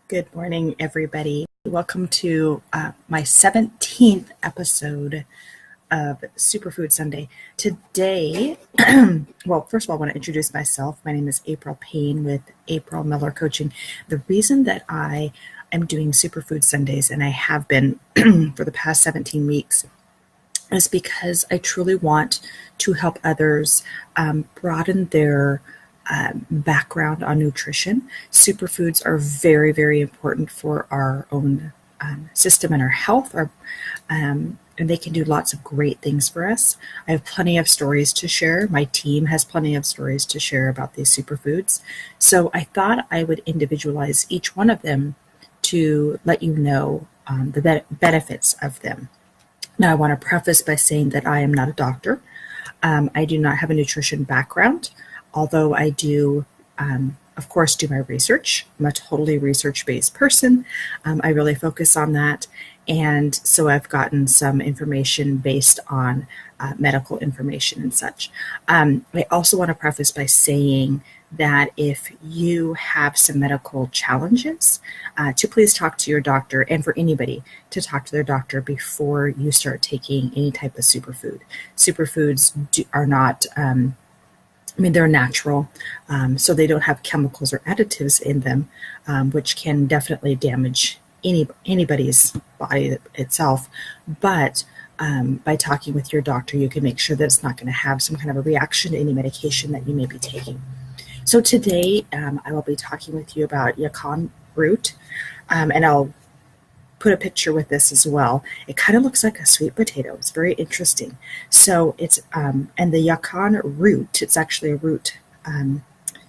Good morning, everybody. Welcome to my 17th episode of Superfood Sunday. Today, well, first of all, I want to introduce myself. My name is April Payne with April Miller Coaching. The reason that I am doing Superfood Sundays, and I have been for the past 17 weeks, is because I truly want to help others broaden their background on nutrition. Superfoods are very, very important for our own system and our health, and they can do lots of great things for us. I have plenty of stories to share. My team has plenty of stories to share about these superfoods. So I thought I would individualize each one of them to let you know the benefits of them. Now, I want to preface by saying that I am not a doctor. I do not have a nutrition background, although I do, of course, do my research. I'm a totally research-based person. I really focus on that. And so I've gotten some information based on medical information and such. I also want to preface by saying that if you have some medical challenges, to please talk to your doctor, and for anybody to talk to their doctor before you start taking any type of superfood. Superfoods are not, they're natural, so they don't have chemicals or additives in them, which can definitely damage anybody's body itself. But by talking with your doctor, you can make sure that it's not going to have some kind of a reaction to any medication that you may be taking. So today, I will be talking with you about Yacon Root, and I'll put a picture with this as well. It kind of looks like a sweet potato. It's very interesting. So it's, and the Yacon Root, it's actually a root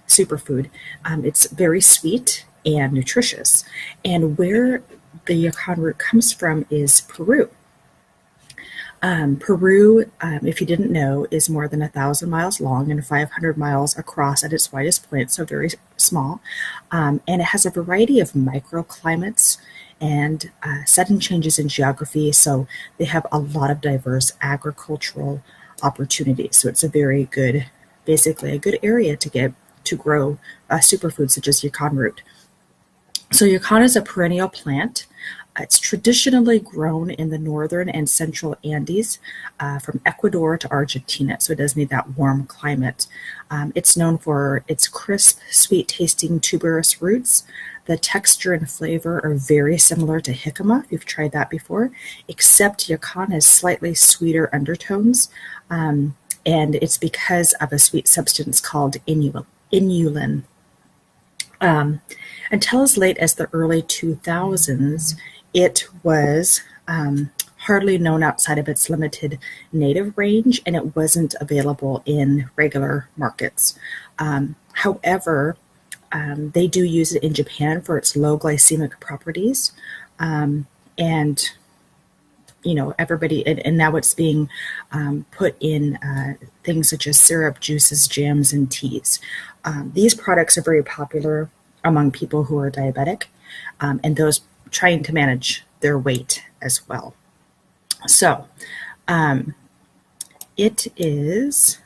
superfood. It's very sweet and nutritious. And where the Yacon Root comes from is Peru. Peru, if you didn't know, is more than 1,000 miles long and 500 miles across at its widest point, so very small. And it has a variety of microclimates and sudden changes in geography, so they have a lot of diverse agricultural opportunities. So it's a very good, basically a good area to get to grow superfoods such as Yacon Root. So Yacon is a perennial plant. It's traditionally grown in the northern and central Andes, from Ecuador to Argentina, so it does need that warm climate. It's known for its crisp, sweet-tasting tuberous roots. The texture and flavor are very similar to jicama, if you've tried that before, except Yacon has slightly sweeter undertones, and it's because of a sweet substance called inulin. Until as late as the early 2000s, it was hardly known outside of its limited native range, and it wasn't available in regular markets. However, they do use it in Japan for its low glycemic properties, and everybody, and now it's being put in things such as syrup, juices, jams, and teas. These products are very popular among people who are diabetic, and those trying to manage their weight as well. So it is,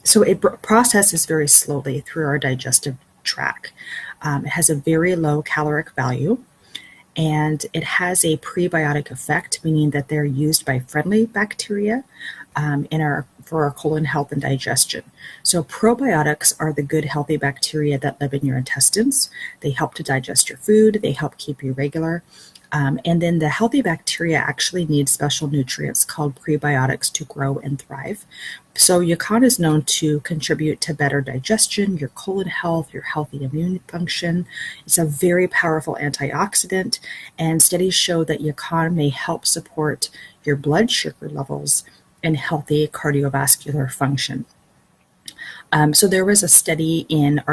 so it processes very slowly through our digestive tract. It has a very low caloric value, and it has a prebiotic effect, meaning that they're used by friendly bacteria for our colon health and digestion. So probiotics are the good, healthy bacteria that live in your intestines. They help to digest your food. They help keep you regular. And then the healthy bacteria actually need special nutrients called prebiotics to grow and thrive. So Yacon is known to contribute to better digestion, your colon health, your healthy immune function. It's a very powerful antioxidant, and studies show that Yacon may help support your blood sugar levels and healthy cardiovascular function. So there was a study in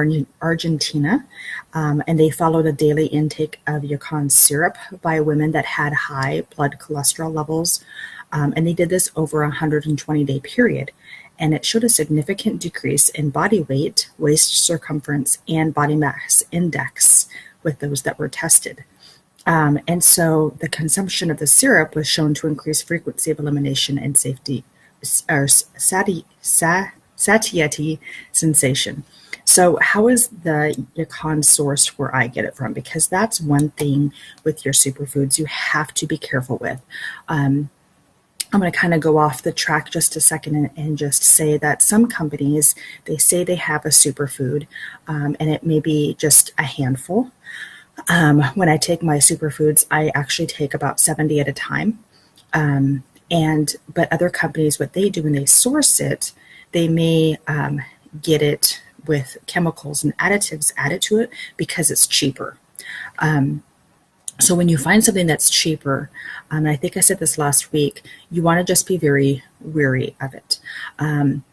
Argentina, and they followed a daily intake of Yacon syrup by women that had high blood cholesterol levels, and they did this over a 120-day period. And it showed a significant decrease in body weight, waist circumference, and body mass index with those that were tested. And so the consumption of the syrup was shown to increase frequency of elimination and satiety sensation. So how is the Yukon sourced where I get it from? Because that's one thing with your superfoods you have to be careful with. I'm going to kind of go off the track just a second and just say that some companies, they say they have a superfood, and it may be just a handful. When I take my superfoods, I actually take about 70 at a time. But other companies, what they do when they source it, they may get it with chemicals and additives added to it because it's cheaper. So when you find something that's cheaper, and I think I said this last week, you want to just be very wary of it.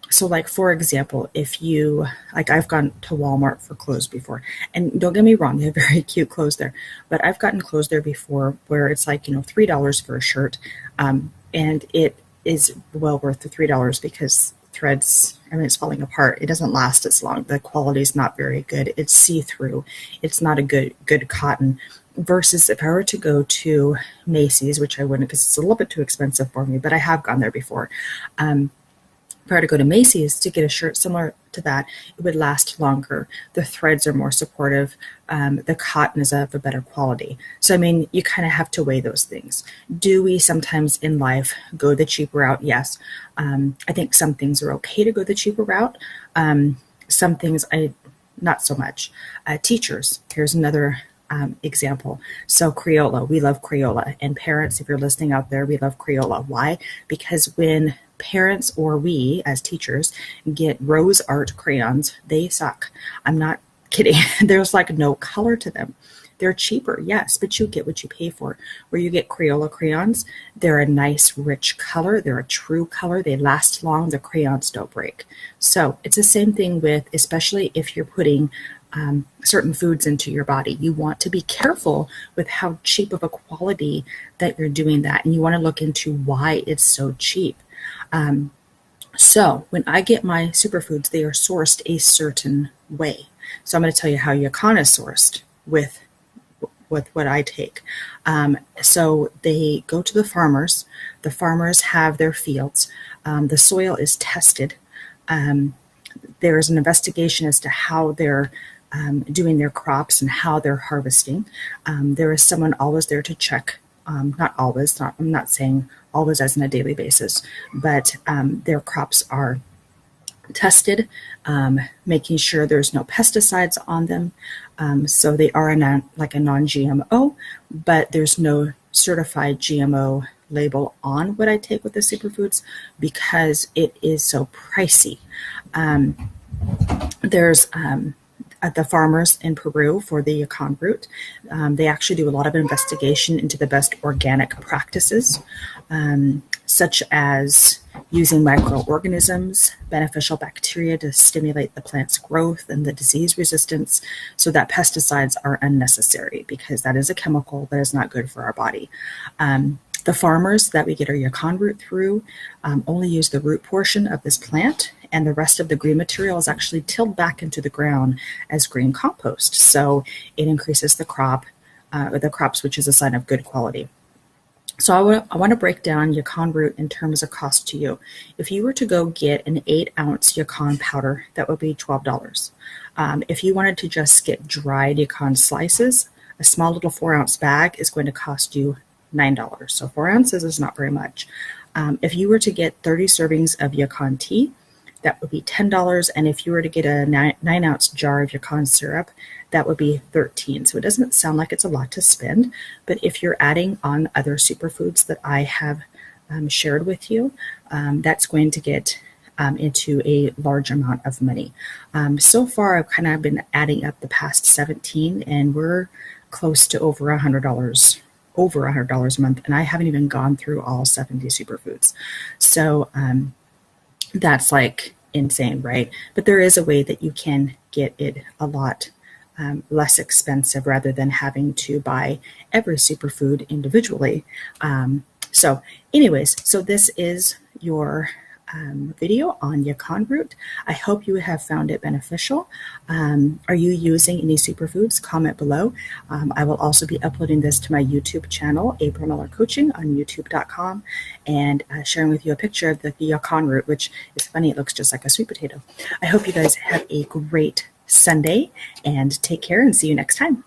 So like, for example, if you, like I've gone to Walmart for clothes before, and don't get me wrong, they have very cute clothes there, but I've gotten clothes there before where it's like, $3 for a shirt. And it is well worth the $3 because threads, it's falling apart. It doesn't last as long. The quality is not very good. It's see-through. It's not a good cotton. Versus if I were to go to Macy's, which I wouldn't because it's a little bit too expensive for me, but I have gone there before. If I were to go to Macy's to get a shirt similar to that, it would last longer. The threads are more supportive. The cotton is of a better quality. So, you kind of have to weigh those things. Do we sometimes in life go the cheaper route? Yes. I think some things are okay to go the cheaper route. Some things not so much. Teachers, here's another example. So Crayola, we love Crayola. And parents, if you're listening out there, we love Crayola. Why? Because when parents or we as teachers get rose art crayons, they suck. I'm not kidding. There's like no color to them. They're cheaper, yes, but you get what you pay for. Where you get Crayola crayons, they're a nice, rich color. They're a true color. They last long. The crayons don't break. So it's the same thing with, especially if you're putting certain foods into your body. You want to be careful with how cheap of a quality that you're doing that. And you want to look into why it's so cheap. So when I get my superfoods, they are sourced a certain way. So I'm going to tell you how Yukon is sourced with what I take. So they go to the farmers. The farmers have their fields. The soil is tested. There is an investigation as to how they're doing their crops and how they're harvesting. There is someone always there to check. Not always. I'm not saying always as on a daily basis, but their crops are tested, making sure there's no pesticides on them. So they are like a non-GMO, but there's no certified GMO label on what I take with the superfoods because it is so pricey. There's at the farmers in Peru for the Yacon Root. They actually do a lot of investigation into the best organic practices, such as using microorganisms, beneficial bacteria to stimulate the plant's growth and the disease resistance, so that pesticides are unnecessary because that is a chemical that is not good for our body. The farmers that we get our Yacon Root through only use the root portion of this plant, and the rest of the green material is actually tilled back into the ground as green compost. So it increases the crops, which is a sign of good quality. So I want to break down Yacon Root in terms of cost to you. If you were to go get an 8-ounce Yacon powder, that would be $12. If you wanted to just get dried Yacon slices, a small little 4-ounce bag is going to cost you $9. So 4 ounces is not very much. If you were to get 30 servings of Yacon tea, that would be $10. And if you were to get a 9-ounce jar of Yacon syrup, that would be $13. So it doesn't sound like it's a lot to spend, but if you're adding on other superfoods that I have shared with you, that's going to get into a large amount of money. So far, I've kind of been adding up the past 17, and we're close to over $100 a month, and I haven't even gone through all 70 superfoods. So that's like insane, right? But there is a way that you can get it a lot less expensive rather than having to buy every superfood individually. So anyways, so this is your video on Yacon Root. I hope you have found it beneficial. Are you using any superfoods? Comment below. I will also be uploading this to my YouTube channel, April Miller Coaching on youtube.com, and sharing with you a picture of the Yacon Root, which is funny. It looks just like a sweet potato. I hope you guys have a great Sunday, and take care and see you next time.